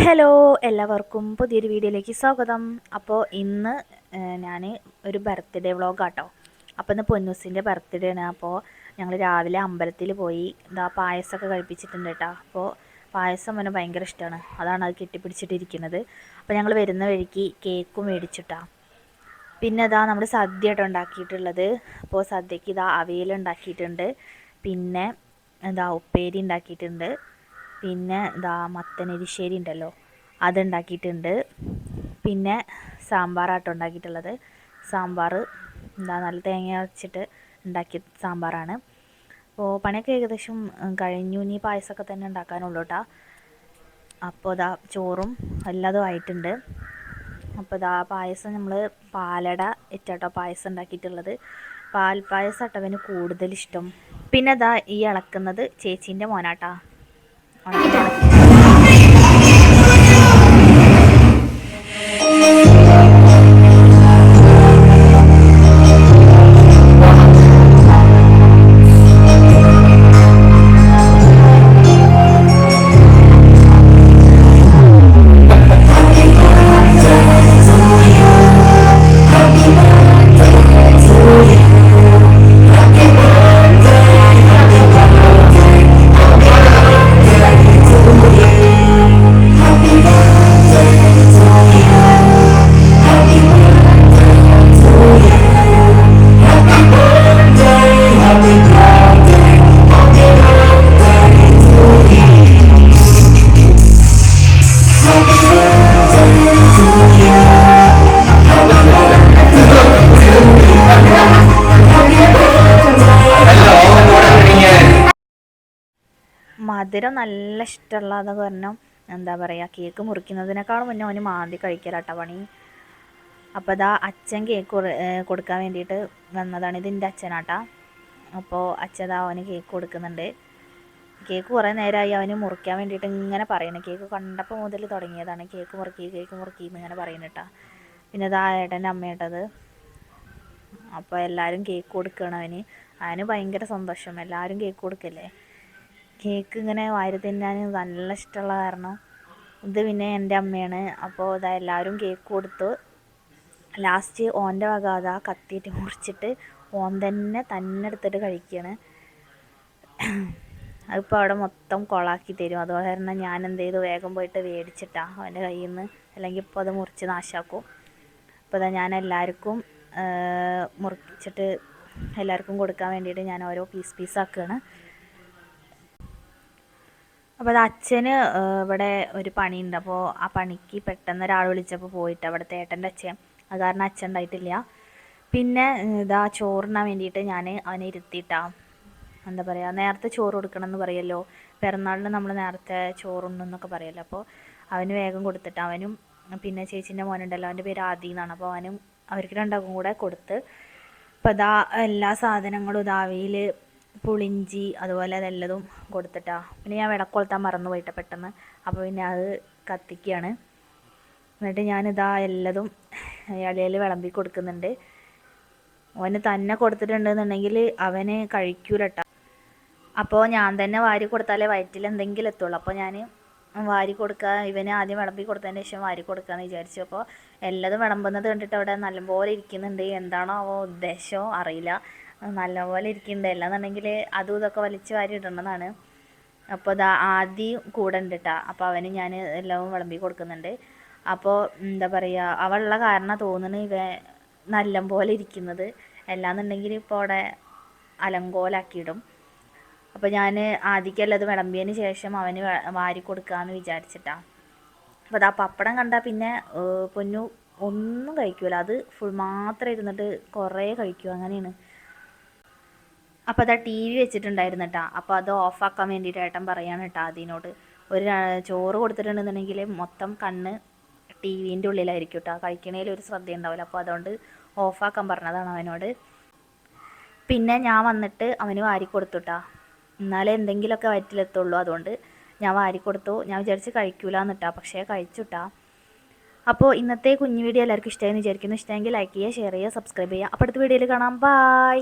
Hello, എല്ലാവർക്കും പുതിയൊരു വീഡിയോയിലേക്ക് സ്വാഗതം. അപ്പോൾ ഇന്ന് ഞാൻ ഒരു ബർത്ത്ഡേ വ്ളോഗാട്ടോ. അപ്പോൾ ഇന്ന് പൊന്നൂസിൻ്റെ ബർത്ത്ഡേ ആണ്. അപ്പോൾ ഞങ്ങൾ രാവിലെ അമ്പലത്തിൽ പോയി പായസമൊക്കെ കഴിപ്പിച്ചിട്ടുണ്ട് കേട്ടോ. അപ്പോൾ പായസം അവന് ഭയങ്കര ഇഷ്ടമാണ്, അതാണ് അത് കെട്ടിപ്പിടിച്ചിട്ടിരിക്കുന്നത്. അപ്പോൾ ഞങ്ങൾ വരുന്ന വഴിക്ക് കേക്കും മേടിച്ചിട്ടാ. പിന്നെ നമ്മൾ സദ്യ കേട്ടോ ഉണ്ടാക്കിയിട്ടുള്ളത്. അപ്പോൾ സദ്യക്ക് അവിയൽ ഉണ്ടാക്കിയിട്ടുണ്ട്, പിന്നെ ഉപ്പേരി ഉണ്ടാക്കിയിട്ടുണ്ട്, പിന്നെ മത്തനരിശ്ശേരി ഉണ്ടല്ലോ അതുണ്ടാക്കിയിട്ടുണ്ട്, പിന്നെ സാമ്പാറാട്ടോ ഉണ്ടാക്കിയിട്ടുള്ളത്. സാമ്പാർ നല്ല തേങ്ങ വെച്ചിട്ട് ഉണ്ടാക്കിയ സാമ്പാറാണ്. അപ്പോൾ പണിയൊക്കെ ഏകദേശം കഴിഞ്ഞു, ഇനി പായസമൊക്കെ തന്നെ ഉണ്ടാക്കാനുള്ളൂ കേട്ടോ. അപ്പോൾ ചോറും എല്ലാതും ആയിട്ടുണ്ട്. അപ്പോൾ പായസം നമ്മൾ പാലട ഇറ്റാട്ടോ പായസം ഉണ്ടാക്കിയിട്ടുള്ളത്. പാൽപ്പായസം അട്ടവന് കൂടുതലിഷ്ടം. പിന്നെ ഈ ഇളക്കുന്നത് ചേച്ചീൻ്റെ മോനാട്ടാ. മധുരം നല്ല ഇഷ്ടമുള്ളതെന്ന് പറഞ്ഞാൽ എന്താ പറയുക, കേക്ക് മുറിക്കുന്നതിനേക്കാളും മുന്നേ അവന് മാന്തി കഴിക്കലാട്ടോ പണി. അപ്പോൾ അച്ഛൻ കേക്ക് കൊടുക്കാൻ വേണ്ടിയിട്ട് വന്നതാണ്. ഇതിൻ്റെ അച്ഛനാട്ടാ. അപ്പോൾ അച്ഛൻ അവന് കേക്ക് കൊടുക്കുന്നുണ്ട്. കേക്ക് കുറേ നേരമായി അവന് മുറിക്കാൻ വേണ്ടിയിട്ട് ഇങ്ങനെ പറയണം. കേക്ക് കണ്ടപ്പോൾ മുതൽ തുടങ്ങിയതാണ്, കേക്ക് മുറുക്കി എന്നിങ്ങനെ പറയുന്നിട്ടാ. പിന്നെ ഏട്ടൻ്റെ അമ്മയിട്ടത്. അപ്പോൾ എല്ലാവരും കേക്ക് കൊടുക്കണം അവന് ഭയങ്കര സന്തോഷം. എല്ലാവരും കേക്ക് കൊടുക്കല്ലേ. കേക്ക് ഇങ്ങനെ വാരി തിന്നാൻ നല്ല ഇഷ്ടമുള്ള കാരണം ഇത് പിന്നെ എൻ്റെ അമ്മയാണ്. അപ്പോൾ എല്ലാവരും കേക്ക് കൊടുത്തു. ലാസ്റ്റ് ഓൻ്റെ വക കത്തിയിട്ട് മുറിച്ചിട്ട് ഓൻ തന്നെ എടുത്തിട്ട് കഴിക്കുകയാണ്. അതിപ്പോൾ അവിടെ മൊത്തം കൊളാക്കി തരും. അത് കാരണം ഞാൻ എന്ത് ചെയ്തു, വേഗം പോയിട്ട് മേടിച്ചിട്ടാ അവൻ്റെ കയ്യിൽ നിന്ന്, അല്ലെങ്കിൽ ഇപ്പോൾ അത് മുറിച്ച് നാശാക്കും. അപ്പോൾ ഞാൻ എല്ലാവർക്കും മുറിച്ചിട്ട് എല്ലാവർക്കും കൊടുക്കാൻ വേണ്ടിയിട്ട് ഞാൻ ഓരോ പീസാക്കുകയാണ്. അപ്പോൾ അച്ഛന് ഇവിടെ ഒരു പണിയുണ്ട്. അപ്പോൾ ആ പണിക്ക് പെട്ടെന്ന് ഒരാൾ വിളിച്ചപ്പോൾ പോയിട്ട് അവിടുത്തെ ഏട്ടൻ്റെ അച്ഛൻ, അത് കാരണം അച്ഛൻ ഉണ്ടായിട്ടില്ല. പിന്നെ ചോറിനാൻ വേണ്ടിയിട്ട് ഞാൻ അവനെ ഇരുത്തിയിട്ടാ. എന്താ പറയുക, നേരത്തെ ചോറ് കൊടുക്കണം എന്ന് പറയുമല്ലോ, പിറന്നാളിന് നമ്മൾ നേരത്തെ ചോറുണ്ടെന്നൊക്കെ പറയുമല്ലോ. അപ്പോൾ അവന് വേഗം കൊടുത്തിട്ട് അവനും പിന്നെ ചേച്ചീൻ്റെ മോനുണ്ടല്ലോ, അവൻ്റെ പേര് ആദി എന്നാണ്. അപ്പോൾ അവർക്ക് രണ്ടാൾക്കും കൂടെ കൊടുത്ത്. അപ്പോൾ എല്ലാ സാധനങ്ങളും അവിയൽ, പുളിഞ്ചി, അതുപോലെ അതെല്ലതും കൊടുത്തിട്ടാ. പിന്നെ ഞാൻ വിളക്കൊളുത്താൻ മറന്നു പോയിട്ട് പെട്ടെന്ന്. അപ്പോൾ പിന്നെ അത് കത്തിക്കുകയാണ്. എന്നിട്ട് എല്ലതും ഇലയിൽ വിളമ്പി കൊടുക്കുന്നുണ്ട്. അവന് തന്നെ കൊടുത്തിട്ടുണ്ടെന്നുണ്ടെങ്കിൽ അവന് കഴിക്കൂലട്ടാ. അപ്പോൾ ഞാൻ തന്നെ വാരി കൊടുത്താലേ വയറ്റിൽ എന്തെങ്കിലും എത്തുള്ളൂ. അപ്പോൾ ഞാൻ വാരി കൊടുക്കുക, ഇവന് ആദ്യം വിളമ്പി കൊടുത്തതിന് ശേഷം വാരി കൊടുക്കാമെന്ന് വിചാരിച്ചു. അപ്പോൾ എല്ലാതും വിളമ്പുന്നത് കണ്ടിട്ട് അവിടെ നല്ലപോലെ ഇരിക്കുന്നുണ്ട്. എന്താണോ ഉദ്ദേശമോ അറിയില്ല, നല്ലപോലെ ഇരിക്കുന്നുണ്ട്. അല്ലാന്നുണ്ടെങ്കിൽ അതും ഇതൊക്കെ വലിച്ച് വാരി ഇടണമെന്നാണ്. അപ്പോൾ ആദ്യം കൂടെ ഉണ്ട് കേട്ടോ. അപ്പോൾ അവന് ഞാൻ എല്ലാം വിളമ്പി കൊടുക്കുന്നുണ്ട്. അപ്പോൾ എന്താ പറയുക, അവളുള്ള കാരണം തോന്നുന്നു ഇവ നല്ലപോലെ ഇരിക്കുന്നത്. അല്ലാന്നുണ്ടെങ്കിൽ ഇപ്പോൾ അവിടെ അലങ്കോലാക്കിയിടും. അപ്പോൾ ഞാൻ ആദ്യക്കെല്ലാം അത് വിളമ്പിയതിന് ശേഷം അവന് വാരി കൊടുക്കാമെന്ന് വിചാരിച്ചിട്ടാണ്. അപ്പോൾ പപ്പടം കണ്ടാൽ പിന്നെ പൊന്നു ഒന്നും കഴിക്കൂല, അത് ഫുൾ മാത്രം ഇരുന്നിട്ട് കുറേ കഴിക്കും, അങ്ങനെയാണ്. അപ്പോൾ ടി വി വെച്ചിട്ടുണ്ടായിരുന്നു കേട്ടോ. അപ്പോൾ അത് ഓഫാക്കാൻ വേണ്ടിയിട്ട് ഏട്ടൻ പറയാണ് കേട്ടോ അതിനോട്. ഒരു ചോറ് കൊടുത്തിട്ടുണ്ടെന്നുണ്ടെങ്കിൽ മൊത്തം കണ്ണ് ടി വിൻ്റെ ഉള്ളിലായിരിക്കും കേട്ടോ, കഴിക്കണേൽ ഒരു ശ്രദ്ധ ഉണ്ടാവില്ല. അപ്പോൾ അതുകൊണ്ട് ഓഫാക്കാൻ പറഞ്ഞതാണ് അവനോട്. പിന്നെ ഞാൻ വന്നിട്ട് അവന് വാരി കൊടുത്തുട്ടാ, എന്നാലേ എന്തെങ്കിലുമൊക്കെ വയറ്റിലെത്തുള്ളൂ. അതുകൊണ്ട് ഞാൻ വാരി കൊടുത്തു. ഞാൻ വിചാരിച്ച് കഴിക്കൂലെന്നിട്ടാ, പക്ഷേ കഴിച്ചുട്ടാ. അപ്പോൾ ഇന്നത്തെ കുഞ്ഞു വീഡിയോ എല്ലാവർക്കും ഇഷ്ടമായെന്ന് വിചാരിക്കുന്നു. ഇഷ്ടമെങ്കിൽ ലൈക്ക് ചെയ്യുക, ഷെയർ ചെയ്യുക, സബ്സ്ക്രൈബ് ചെയ്യുക. അപ്പോൾ അടുത്ത വീഡിയോയിൽ കാണാം. ബൈ.